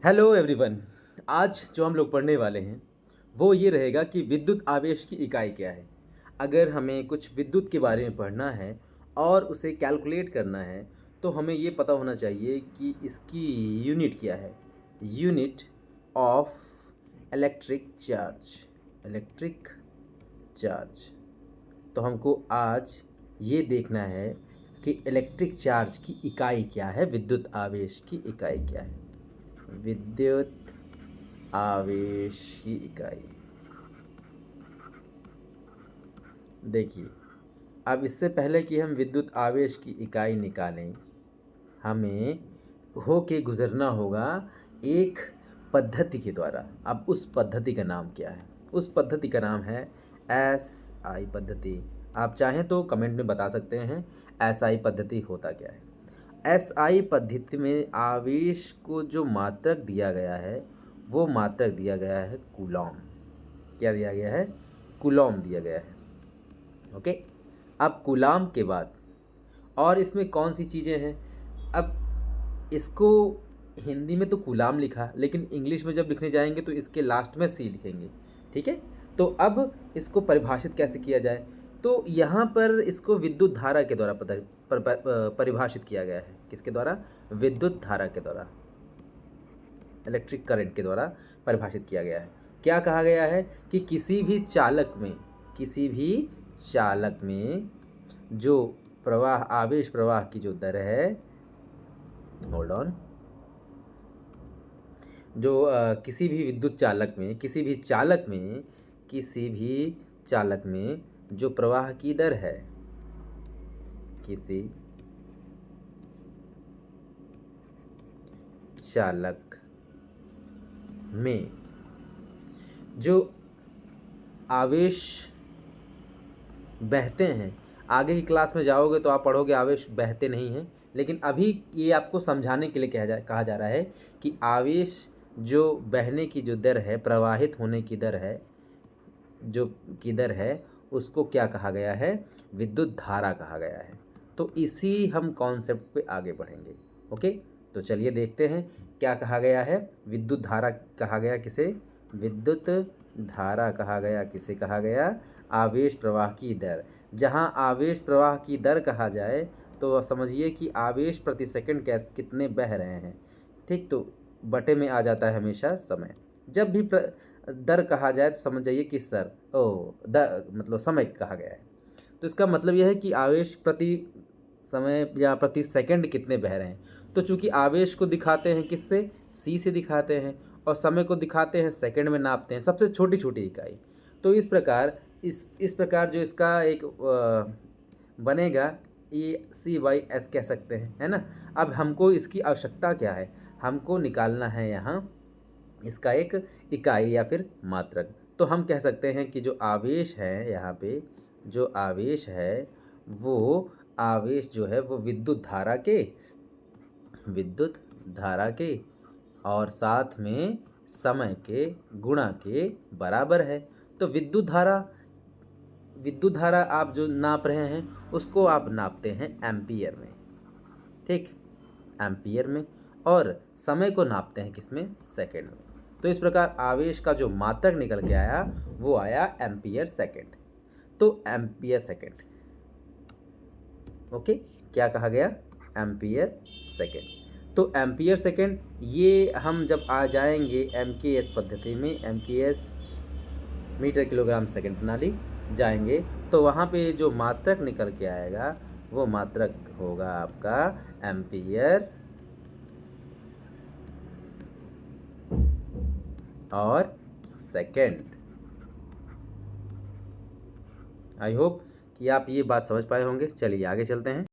Hello everyone. आज जो हम लोग पढ़ने वाले हैं वो ये रहेगा कि विद्युत आवेश की इकाई क्या है। अगर हमें कुछ विद्युत के बारे में पढ़ना है और उसे कैलकुलेट करना है तो हमें ये पता होना चाहिए कि इसकी यूनिट क्या है। Unit of electric charge. Electric charge. तो हमको आज ये देखना है कि इलेक्ट्रिक चार्ज की इकाई क्या है, विद्युत आवेश की इकाई क्या है। विद्युत आवेश की इकाई देखिए, अब इससे पहले कि हम विद्युत आवेश की इकाई निकालें हमें होके गुजरना होगा एक पद्धति के द्वारा। अब उस पद्धति का नाम क्या है? उस पद्धति का नाम है SI पद्धति। आप चाहें तो कमेंट में बता सकते हैं SI पद्धति होता क्या है। SI पद्धति में आवेश को जो मात्रक दिया गया है वो मात्रक दिया गया है कूलॉम। क्या दिया गया है? कूलॉम दिया गया है। ओके। अब कूलॉम के बाद और इसमें कौन सी चीज़ें हैं? अब इसको हिंदी में तो कूलॉम लिखा, लेकिन इंग्लिश में जब लिखने जाएंगे तो इसके लास्ट में सी लिखेंगे। ठीक है। तो अब इसको परिभाषित कैसे किया जाए? तो यहाँ पर इसको विद्युत धारा के द्वारा परिभाषित किया गया है। किसके द्वारा? विद्युत धारा के द्वारा, इलेक्ट्रिक करंट के द्वारा परिभाषित किया गया है। क्या कहा गया है कि किसी भी चालक में जो प्रवाह, आवेश प्रवाह की जो दर है, होल्ड ऑन, जो किसी भी विद्युत चालक में, किसी भी चालक में जो प्रवाह की दर है, किसी चालक में जो आवेश बहते हैं। आगे की क्लास में जाओगे तो आप पढ़ोगे आवेश बहते नहीं हैं, लेकिन अभी ये आपको समझाने के लिए कहा जा रहा है कि आवेश जो बहने की जो दर है, प्रवाहित होने की दर है, जो की दर है, उसको क्या कहा गया है? विद्युत धारा कहा गया है। तो इसी हम कॉन्सेप्ट पे आगे बढ़ेंगे। ओके, तो चलिए देखते हैं क्या कहा गया है। विद्युत धारा कहा गया किसे? विद्युत धारा कहा गया किसे? कहा गया आवेश प्रवाह की दर। जहाँ आवेश प्रवाह की दर कहा जाए तो समझिए कि आवेश प्रति सेकंड कितने बह रहे हैं। ठीक, तो बटे में आ जाता है हमेशा समय। जब भी दर कहा जाए तो समझ जाइए कि मतलब समय कहा गया है। तो इसका मतलब यह है कि आवेश प्रति समय या प्रति सेकंड कितने बह रहे हैं। तो चूंकि आवेश को दिखाते हैं किससे? C से दिखाते हैं, और समय को दिखाते हैं सेकंड में, नापते हैं, सबसे छोटी छोटी इकाई। तो इस प्रकार जो इसका एक बनेगा, ये C/S कह सकते हैं, है ना। अब हमको इसकी आवश्यकता क्या है? हमको निकालना है यहाँ इसका एक इकाई या फिर मात्रक। तो हम कह सकते हैं कि जो आवेश है, यहाँ पे जो आवेश है वो आवेश जो है वो विद्युत धारा के और साथ में समय के गुणा के बराबर है। तो विद्युत धारा आप जो नाप रहे हैं उसको आप नापते हैं एम्पियर में। ठीक, एम्पियर में। और समय को नापते हैं किसमें? सेकंड में। तो इस प्रकार आवेश का जो मात्रक निकल के आया वो आया एम्पियर सेकंड। तो एम्पियर सेकंड, ओके, क्या कहा गया? Ampere second. तो एम्पियर सेकंड, ये हम जब आ जाएंगे MKS पद्धति में, MKS मीटर किलोग्राम सेकंड प्रणाली जाएंगे, तो वहाँ पे जो मात्रक निकल के आएगा वो मात्रक होगा आपका एम्पियर और सेकंड। आई होप कि आप ये बात समझ पाए होंगे। चलिए आगे चलते हैं।